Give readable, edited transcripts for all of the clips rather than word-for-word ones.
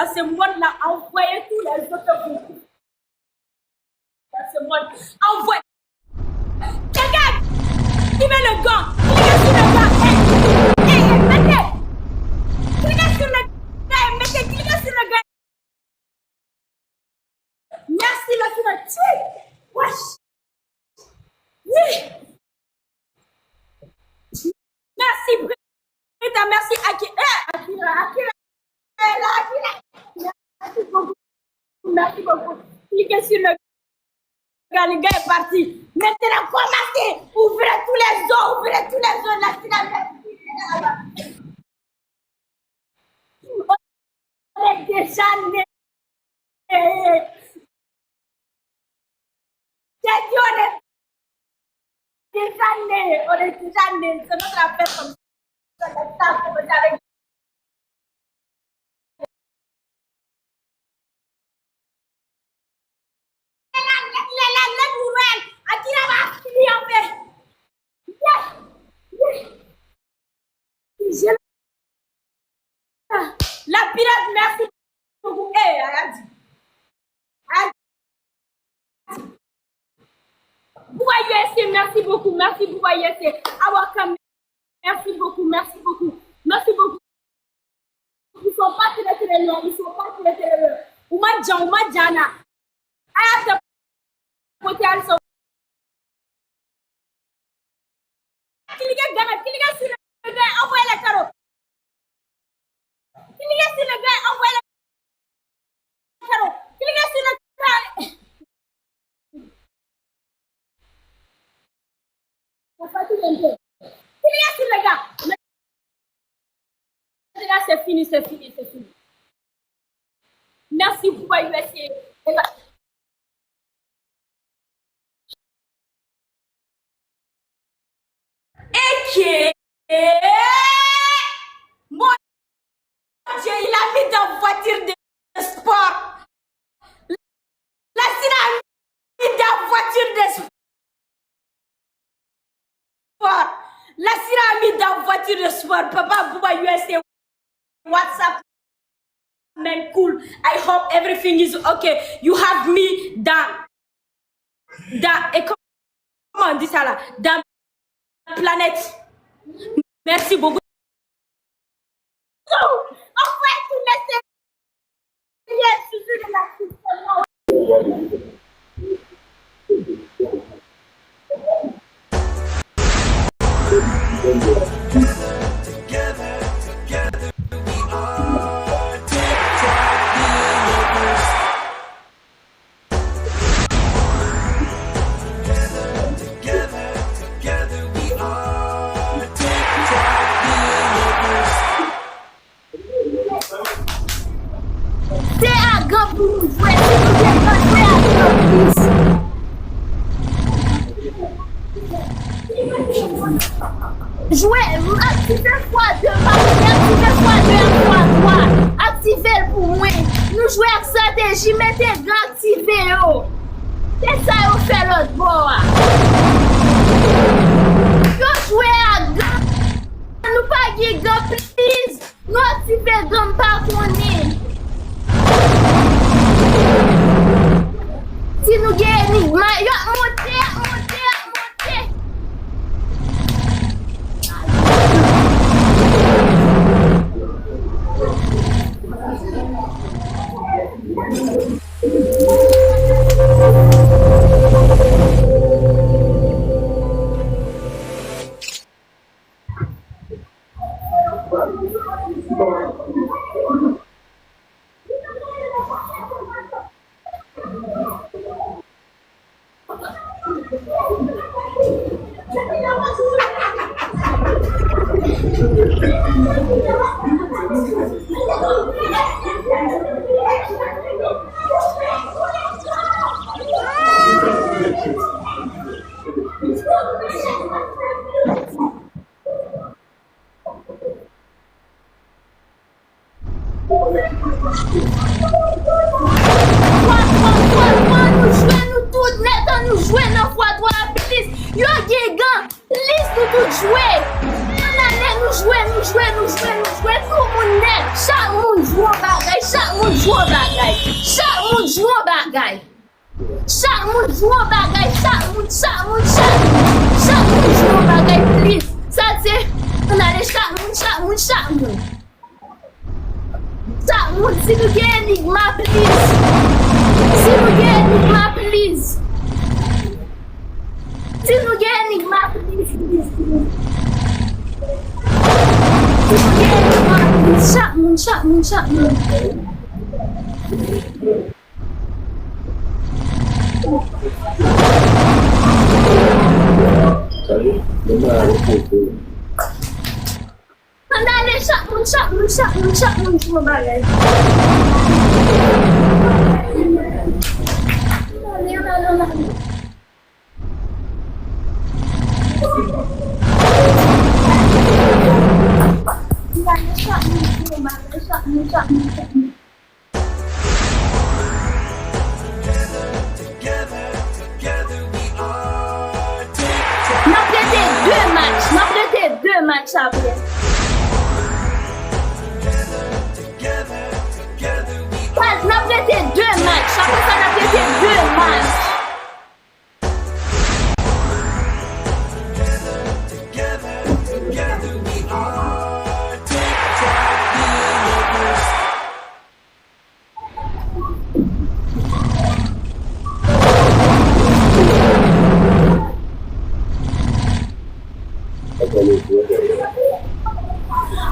dans ce monde-là, envoyez tous les autres groupes. Dans ce monde, envoyez. Quelqu'un qui met le gant, cliquez sur le gant, mettez. Cliquez sur le gant, mettez, cliquez sur le gant. Merci la finale. Wesh. Oui. Merci Brita, merci Akira. Merci beaucoup. Cliquez sur le gars, le gars est parti. Maintenant, commencez. Ouvrez tous les os, la finale. On est déjà nés. J'ai dit on est déjà nés. C'est notre affaire comme ça. La pirate, merci beaucoup. Merci beaucoup. Awakam, merci beaucoup. Ils sont pas très loin. Uma Jana. Ayata Potel so. Cliquez sur le gars, envoyez les carottes. Cliquez sur le gars, envoyez les carottes. Cliquez sur le gars. Cliquez sur le gars. Maintenant, c'est fini. Merci pour USA. Et mon Dieu, il a mis dans voiture de sport. La Sina a mis dans voiture de sport. La Sina a mis dans voiture de sport. Papa Bouba USA. WhatsApp. Man, cool. I hope everything is okay. You have me dans comment on dit ça là? Dans la planète. Merci beaucoup. En fait, tu laisses. Jouer, activez x2, activez x2, activez pour moi. Nous jouons avec stratégie, mettez grand activez. C'est ça, on fait l'autre bois. Nous jouons à grand. Nous pas gué grand, please. Nous activez grand par contre. Si nous gagnons, montez. Chaque monde joue au bagage, chaque monde joue au bagage, please. Ça c'est, on allait chaque monde. Chaque monde, si vous avez un énigme, please. Si vous avez un énigme, please. Si vous avez un énigme, please. Chaque monde. Andale, chaque monde joue au bagage. Deux matchs après. On a prêté deux matchs. Après ça, on a prêté deux matchs.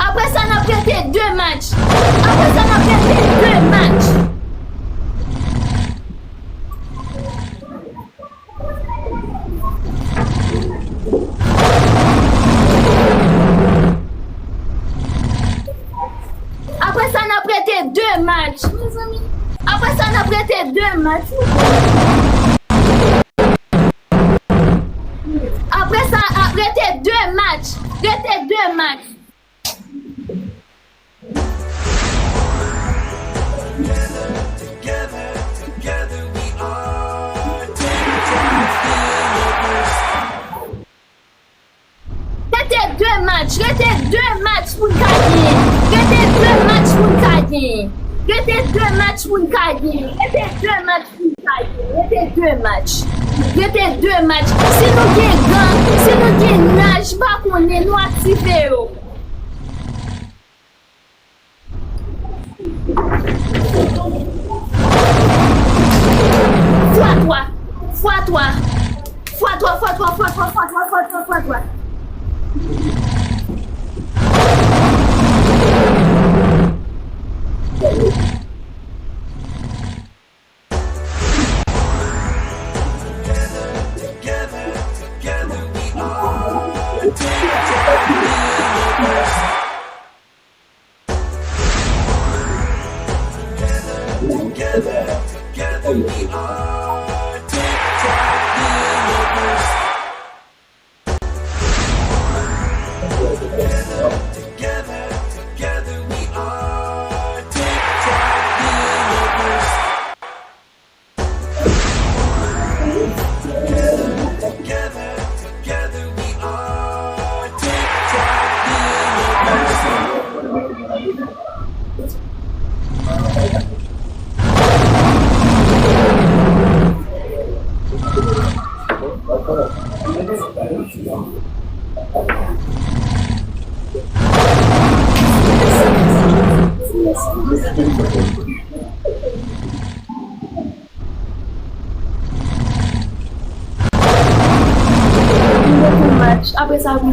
Après ça, on a prêté deux matchs. Après ça, on a prêté deux matchs. Après ça, on a prêté deux matchs. Après ça, on a prêté deux matchs. Rete deux matchs pour gagner. Rete deux matchs pour gagner. Si nous gagnons, si nous nage pas qu'on est nous activer. Fois toi. Après ça, oui.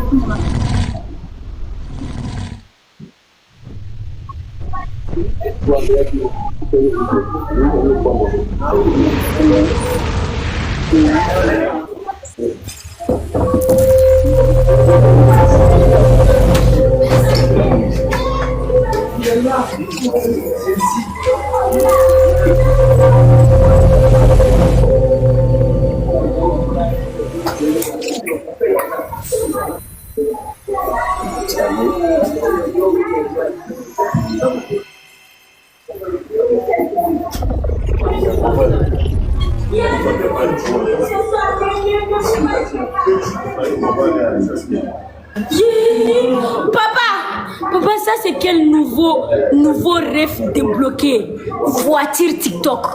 Papa, ça c'est quel nouveau rêve débloqué? Voiture TikTok.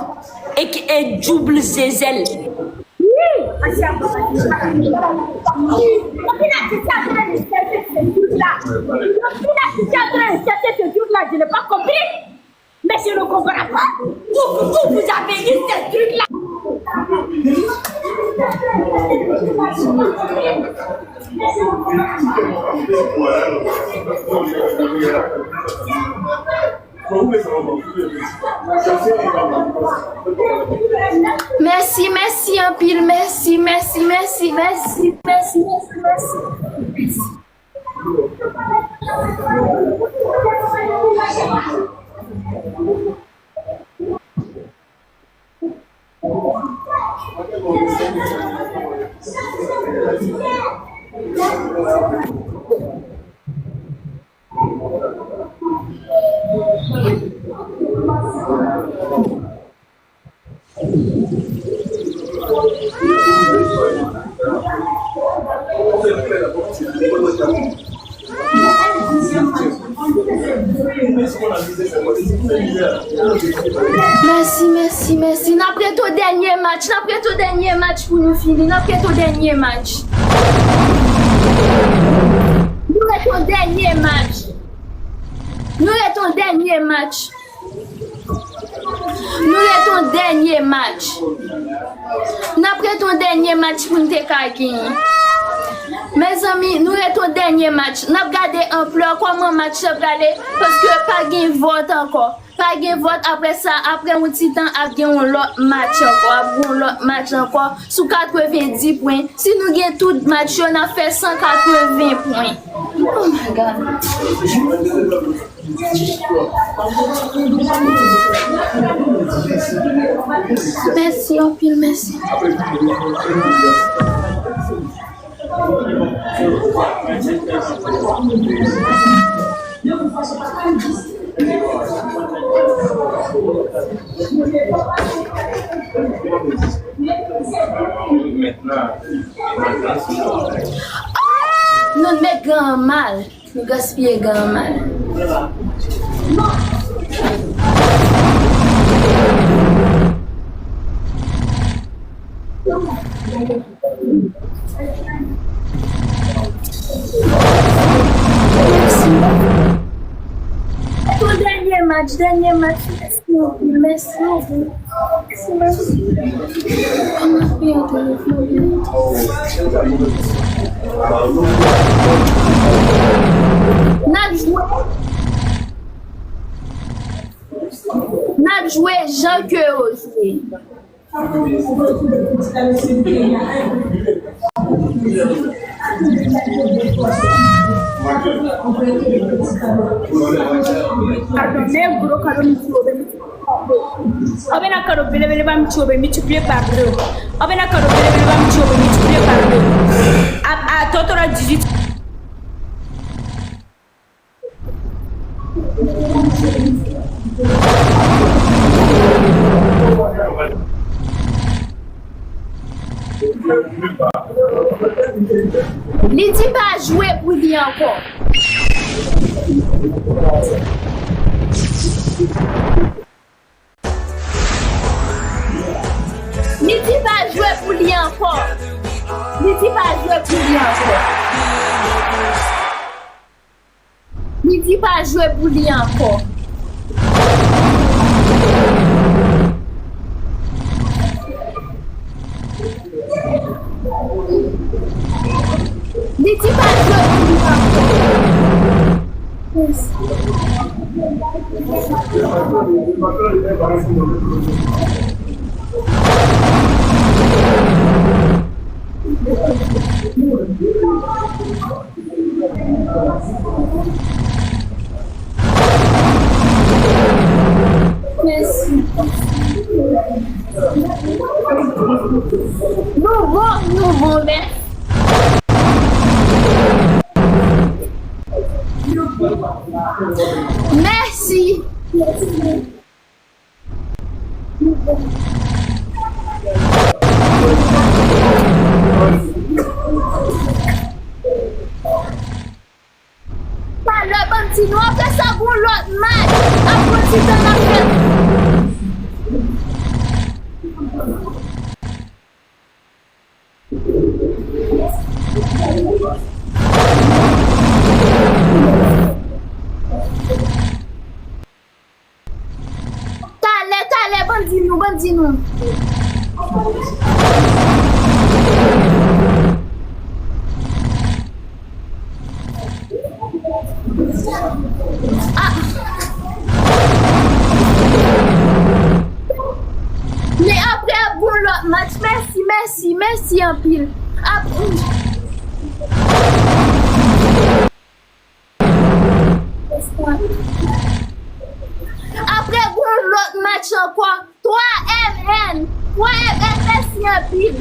et qui est double zézel. Oui, je n'ai pas compris. Mais je ne comprends pas. Vous avez dit ce truc-là. Merci, merci un pile, merci. Merci. N'après ton dernier match pour nous finir. N'après ton dernier match. Nous est ton dernier match. N'après ton dernier match pour nous te gagner. Mes amis, nous est ton dernier match. Nous avons gardé un plan comment match se aller parce que pas de vote encore. Pas de vote après ça, après un petit temps, après un autre match encore, sous 90 points. Si nous gagnons tout match, on a fait 180 points. Oh my God. Merci, on pile, merci. Nous mettons mal, nous gaspillons mal. Ton dernier match, merci. N'a joué Jean que aussi. Lydie pas jouer pour lui encore. Lydie pas jouer pour lui encore. Lydie pas jouer pour lui encore. Lydie pas jouer pour lui encore. Lydie pas jouer pour lui encore. Merci. Nouveau, merci. Merci. Pas le bon petit noir, après ça pour l'autre match. Après, si t'en as fait. Tale, bandi nou. Ah. Mais après, bon l'autre match, merci en pile. Après, bon l'autre match encore. 3MN, merci en pile.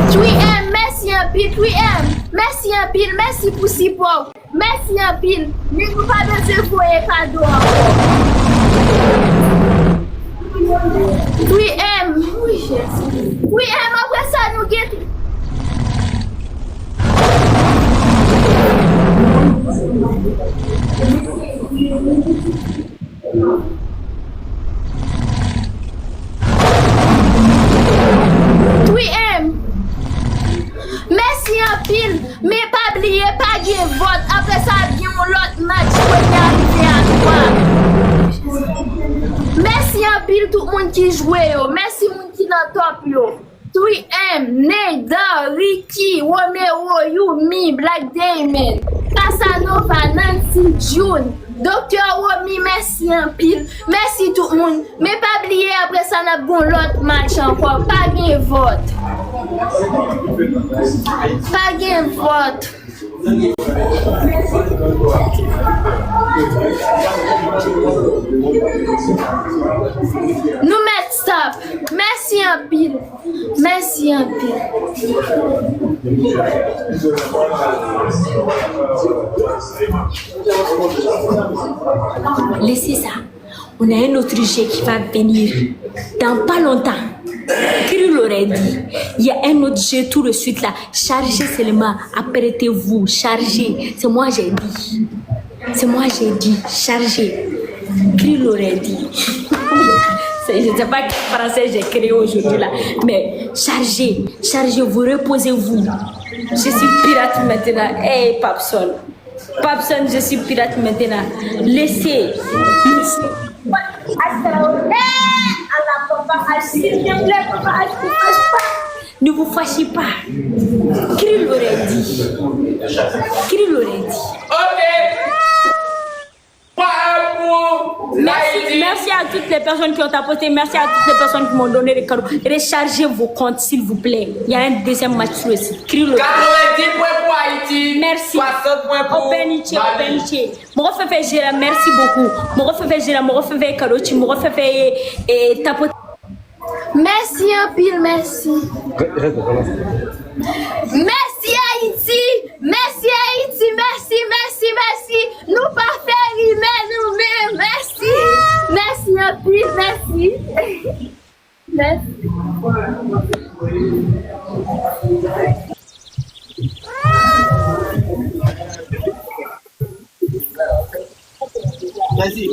3M, merci en pile. 3M, merci en pile. Merci pour si pauvre. Merci en pile. Mais nous pas besoin de foyer cadeau encore. 3M, oui, après ça, nous guettons. Oui, merci en pile, mais pas oublier, pas gagner vote. Après ça, bien l'autre match pour y arriver à 3. Merci en pile tout le monde qui joue. Merci tout le monde qui dans top. 3M, Neda, Ricky, Romeo, Yumi, Black Diamond, Casanova, Nancy, June, Dr. Romy, merci en pile. Merci tout le monde. Mais pas oublier, après ça, on a bon l'autre match encore. Pas gagner vote. Pas gagner vote. Nous mettons stop. Merci en pile. Merci en pile. Laissez ça. On a un autre jeu qui va venir dans pas longtemps. Kiri l'aurait dit. Il y a un autre jeu tout de suite là. Chargez seulement. Apprêtez-vous. Chargez. C'est moi j'ai dit. Chargez. Kiri l'aurait dit. Je ne sais pas quel français j'ai créé aujourd'hui là. Mais chargez. Vous reposez-vous. Je suis pirate maintenant. Hey Papson, je suis pirate maintenant. Laissez. Ne vous fâchez pas. Qui l'aurait dit? Ok. Merci à toutes les personnes qui ont apporté. Merci à toutes les personnes qui m'ont donné les cadeaux. Rechargez vos comptes, s'il vous plaît. Il y a un deuxième match sur le site. 90 points pour Haïti. Merci. 60 points pour Openiche. Mon refait Gérard, merci beaucoup. Mon refait Karochi, mon refait tapoter. Merci un pile, merci. Merci Haïti. Merci. Nous pas faire rimer nous-mêmes. Merci un pile, merci. Vas-y.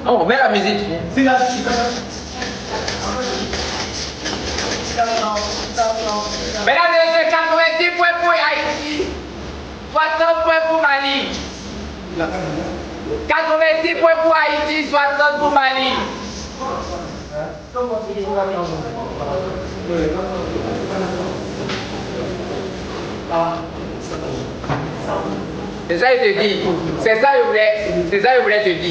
Oh, mets la musique. Mesdames et messieurs, 90 points pour Haïti, 60 points pour Mali. 90 points pour Haïti, 60 pour Mali. C'est ça que je te dis. C'est ça que je voulais te dire. C'est ça que je voulais te dire.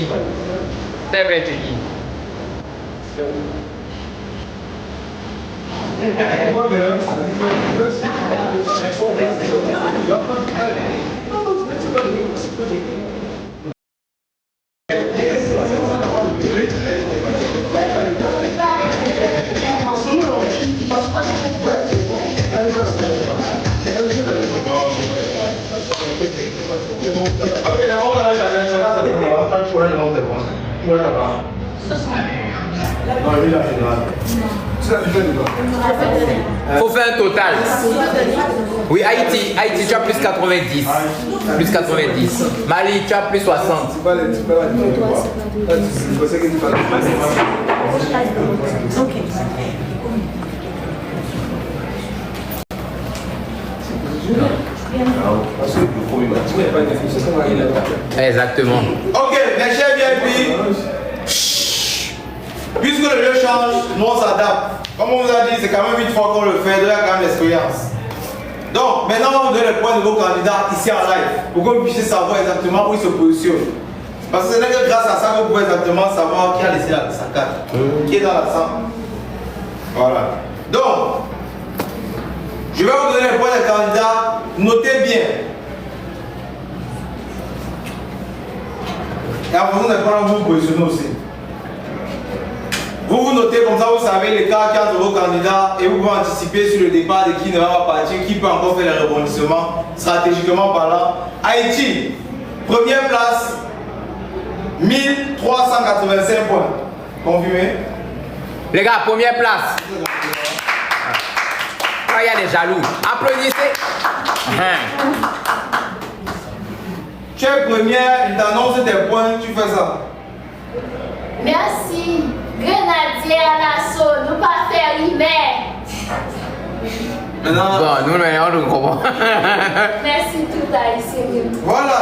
Faut faire un total. Oui, Haïti, tu as plus 90. Plus 90. Mali, tu as plus 60. Exactement. Ok, mes chers VIP, puisque le lieu change, nous on s'adapte. Comme on vous a dit, c'est quand même une fois qu'on le fait, il y a quand même l'expérience. Donc, maintenant, on va vous donner le point de vos candidats ici en live, pour que vous puissiez savoir exactement où ils se positionnent. Parce que ce n'est que grâce à ça que vous pouvez exactement savoir qui a laissé sa carte, qui est dans la salle. Voilà. Donc, je vais vous donner le point des candidats. Notez bien. Et en fonction des points, vous vous positionnez aussi. Vous notez comme ça, vous savez l'écart qu'il y a entre vos candidats et vous pouvez anticiper sur le départ de qui ne va pas partir, qui peut encore faire les rebondissements, stratégiquement parlant. Haïti, première place, 1385 points. Confirmé? Les gars, première place. Il y a des jaloux. Applaudissez. Tu es première, il t'annonce tes points, tu fais ça. Merci. Grenadier à l'assaut, nous pas faire rimer. Maintenant, Bon, nous, on comprend. Merci tout haïtien. voilà,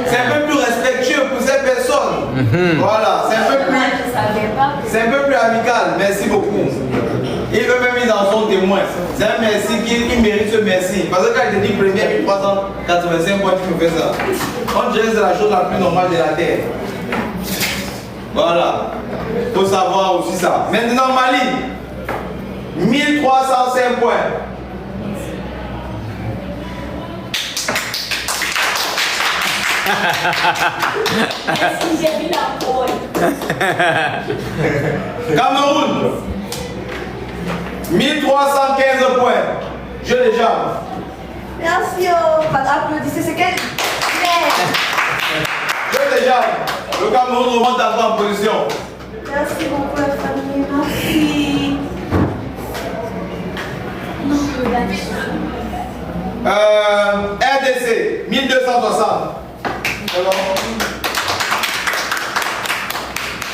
c'est un peu plus respectueux pour ces personnes. Voilà, c'est un peu plus amical. Merci beaucoup. Et eux-mêmes, ils en sont témoins. C'est un merci qui mérite ce merci. Parce que quand il te dit premier 1385 points, tu me fais ça. On dirait que c'est la chose la plus normale de la terre. Voilà. Il faut savoir aussi ça. Maintenant, Mali, 1305 points. Merci, j'ai vu la pointe. Cameroun, 1315 points. Je les jambes. Merci, applaudissez, c'est quel? Je les jambes. Le Cameroun remonte encore en position. Merci beaucoup la famille, merci. RDC, 1260. C'est bon.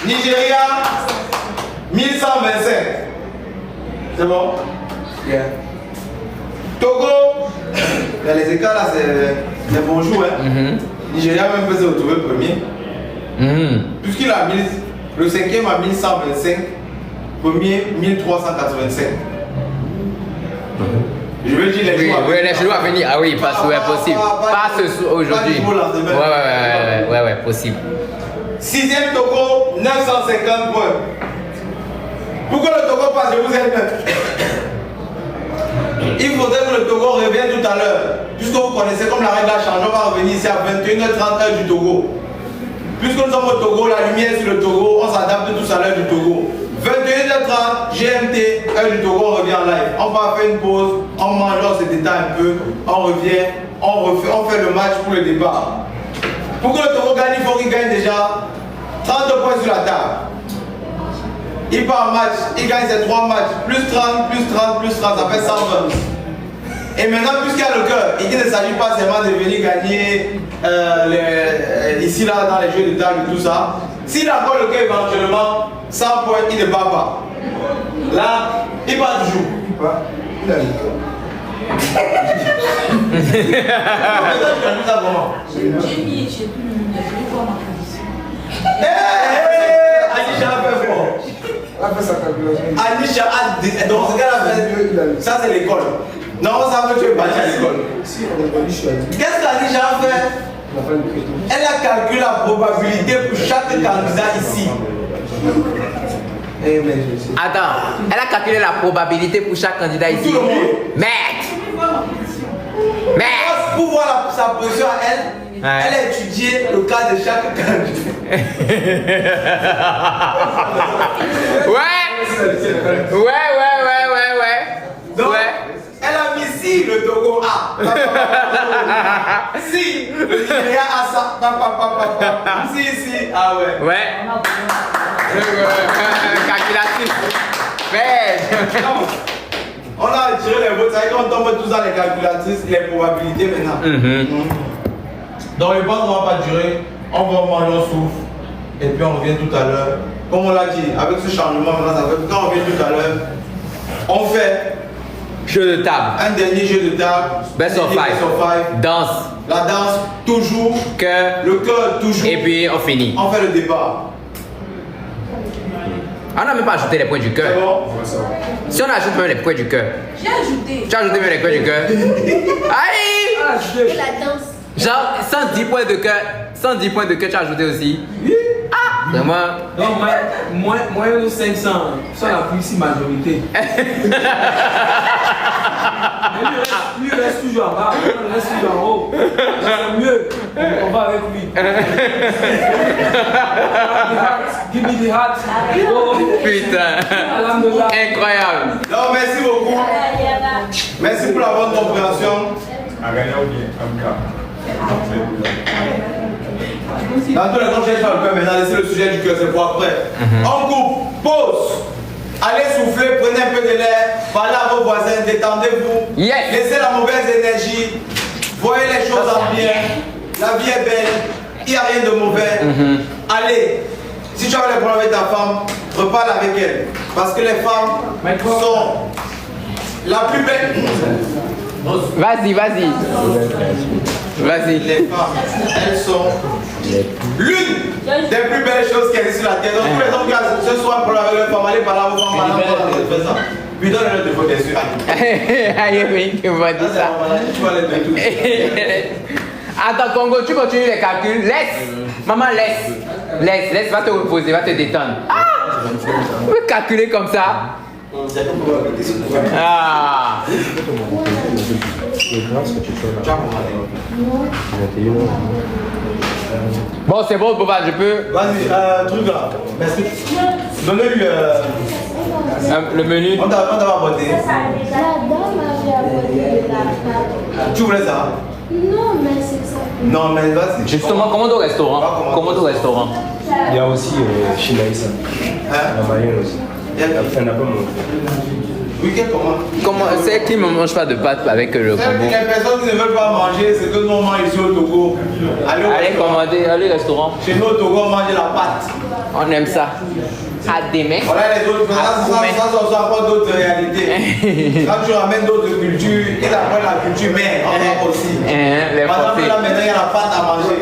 Nigeria, 1125. C'est bon. Yeah. Togo, les écarts là, c'est bonjour. Hein. Nigeria même peut se retrouver premier. Puisqu'il a le cinquième à 1125, premier 1385. Je veux dire les jours. Oui, les jours à venir. Ah oui, pas possible. Pas aujourd'hui. Ouais, possible. Sixième Togo, 950 points. Pourquoi le Togo passe, je vous aide même. Il faudrait que le Togo revienne tout à l'heure. Puisque vous connaissez comme la règle a changé, on va revenir ici à 21h30 du Togo. Puisque nous sommes au Togo, la lumière sur le Togo, on s'adapte tous à l'heure du Togo. 21h 18h30, GMT, heure du Togo, on revient en live. On va faire une pause, on mange, on se détend un peu, on revient, on fait le match pour le départ. Pour que le Togo gagne, il faut qu'il gagne déjà 32 points sur la table. Il part en match, il gagne ses 3 matchs, plus 30, plus 30, plus 30, ça fait 120. Et maintenant, puisqu'il y a le cœur, et qu'il ne s'agit pas seulement de venir gagner ici, là, dans les jeux de table et tout ça, s'il a encore le cœur éventuellement, 100 points, il ne bat pas. Là, il bat toujours. Il a le cœur. Anisha a fait fort. Anisha a... Donc ce qu'elle a fait, ça c'est l'école. Non, ça veut que tu es parti à l'école. Qu'est-ce qu'Anisha a fait? Elle a calculé la probabilité pour chaque candidat ici. Attends, elle a calculé la probabilité pour chaque candidat ici. Merde! Pour voir sa position à elle, elle a étudié le cas de chaque candidat. Donc, elle a mis si le Togo A. Si le Nigeria a ça. Si. Ah ouais. Ouais. Calculatrice. On a retiré les votes, ça veut dire qu'on tombe tous dans les calculatrices, les probabilités maintenant. Donc je pense qu'on ne va pas durer, on va manger, on souffle, et puis on revient tout à l'heure. Comme on l'a dit, avec ce changement maintenant, ça fait quand on revient tout à l'heure, on fait jeu de table. Un dernier jeu de table. Best of five. Danse. La danse, toujours. Cœur. Le cœur, toujours. Et puis on finit. On fait le départ. On n'a même pas ajouté les points du cœur. C'est bon? Si on ajoute même les points du cœur. J'ai ajouté. Tu as ajouté même les points du cœur. Allez! Et la danse. Genre 110 points de cœur. 110 points de cœur, tu as ajouté aussi. Ah! Vraiment. Donc, moyen de 500, ça la plus ici majorité. Lui reste toujours en bas, il reste toujours en haut. C'est mieux, on va avec lui. Give me the heart. Putain. Incroyable. Non, merci beaucoup. Merci pour la bonne compréhension. Dans tous les cas, je vais faire le cœur maintenant, laissez le sujet du cœur, c'est pour après. On coupe, pause. Allez souffler, prenez un peu de l'air, parlez à vos voisins, détendez-vous. Yes. Laissez la mauvaise énergie, voyez les choses en bien. La vie est belle, il n'y a rien de mauvais. Allez, si tu as des problèmes avec ta femme, reparle avec elle. Parce que les femmes sont la plus belle. Vas-y. Les femmes, elles sont l'une des plus belles choses qui existent sur la terre. Donc tous les hommes qui ont ce soir un problème avec leur femme, allez parler à vos femmes, fais ça. Puis donne le téléphone bien sûr. Aïe, oui, tu vas dire ça. Tu vas les tout. Attends, Congo, tu continues les calculs. Laisse. Maman, laisse. Va te reposer, va te détendre. Ah! Tu peux calculer comme ça. Ah! Bon, c'est bon, Boba, je peux. Vas-y, truc là. Donnez-lui le menu. On t'a abordé. La dame avait abordé la table. Tu voulais ça? Non, mais c'est ça. Non, mais vas-y. Justement, commande au restaurant. Il y a aussi Shinaïsa. La Mayenne aussi. Elle n'a pas mon. Oui, quelle commande? C'est qui ne mange pas de pâtes avec le combo? Les personnes qui ne veulent pas manger, c'est que nous on mange ici au Togo. Allez commander, allez au restaurant. Chez nous au Togo, on mange la pâte. On aime ça. À demain. Voilà les autres, ça sont encore d'autres réalités. Quand tu ramènes d'autres cultures, ils apprennent la culture, mais on a aussi. Par exemple, là maintenant, il y a la pâte à manger.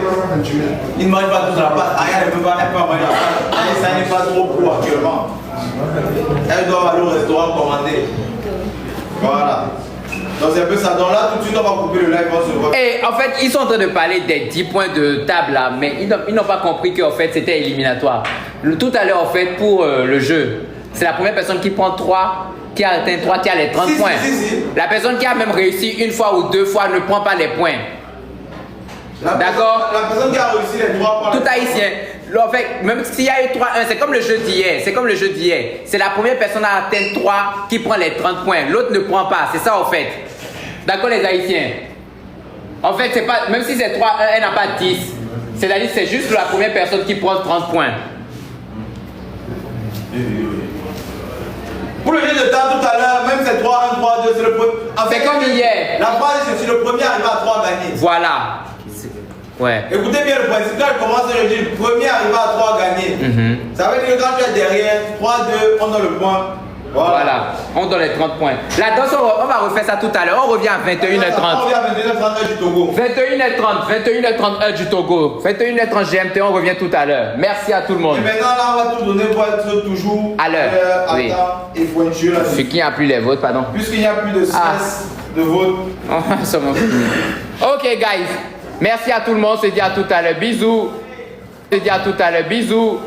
Ils ne mangent pas tous la pâte. Aya ne peut pas manger la pâte. Aya, ça n'est pas trop pour actuellement. Elles doivent aller au restaurant commander. Voilà. Donc c'est un peu ça. Donc là, tout de suite, on va couper le live. On se voit. Et en fait, ils sont en train de parler des 10 points de table là, mais ils n'ont pas compris qu'en fait, c'était éliminatoire. Tout à l'heure, en fait, pour le jeu, c'est la première personne qui prend 3, qui a atteint 3, qui a les 30 points. Si. La personne qui a même réussi une fois ou deux fois ne prend pas les points. D'accord? La personne qui a réussi les 3 points. Tout haïtien. En fait, même s'il y a eu 3-1, c'est comme le jeu d'hier. C'est comme le jeu d'hier. C'est la première personne à atteindre 3 qui prend les 30 points. L'autre ne prend pas. C'est ça, en fait. D'accord, les Haïtiens? En fait, c'est pas, même si c'est 3-1, elle n'a pas 10. C'est-à-dire c'est juste la première personne qui prend 30 points. Pour le jeu de temps tout à l'heure, même c'est 3-1, 3-2, c'est le premier. C'est comme hier. La phrase, c'est si le premier arrive à 3 gagner. Voilà. Ouais. Écoutez bien le principe, quand il commence le jeu, le premier arrive à 3 gagner. Ça veut dire que quand tu es derrière, 3-2, on donne le point. Voilà. On donne les 30 points. La danse, on va refaire ça tout à l'heure. On revient à 21h30. On revient à 21h30 du Togo. 21h30 du Togo. 21h30 GMT, on revient tout à l'heure. Merci à tout le monde. Et maintenant, là, on va tout donner pour être toujours à l'heure. Oui. Et pointueux là-dessus. Puisqu'il n'y a plus les votes, pardon. Puisqu'il n'y a plus de stress de vote. Ok, guys. Merci à tout le monde. On se dit à tout à l'heure. Bisous. On se dit à tout à l'heure. Bisous.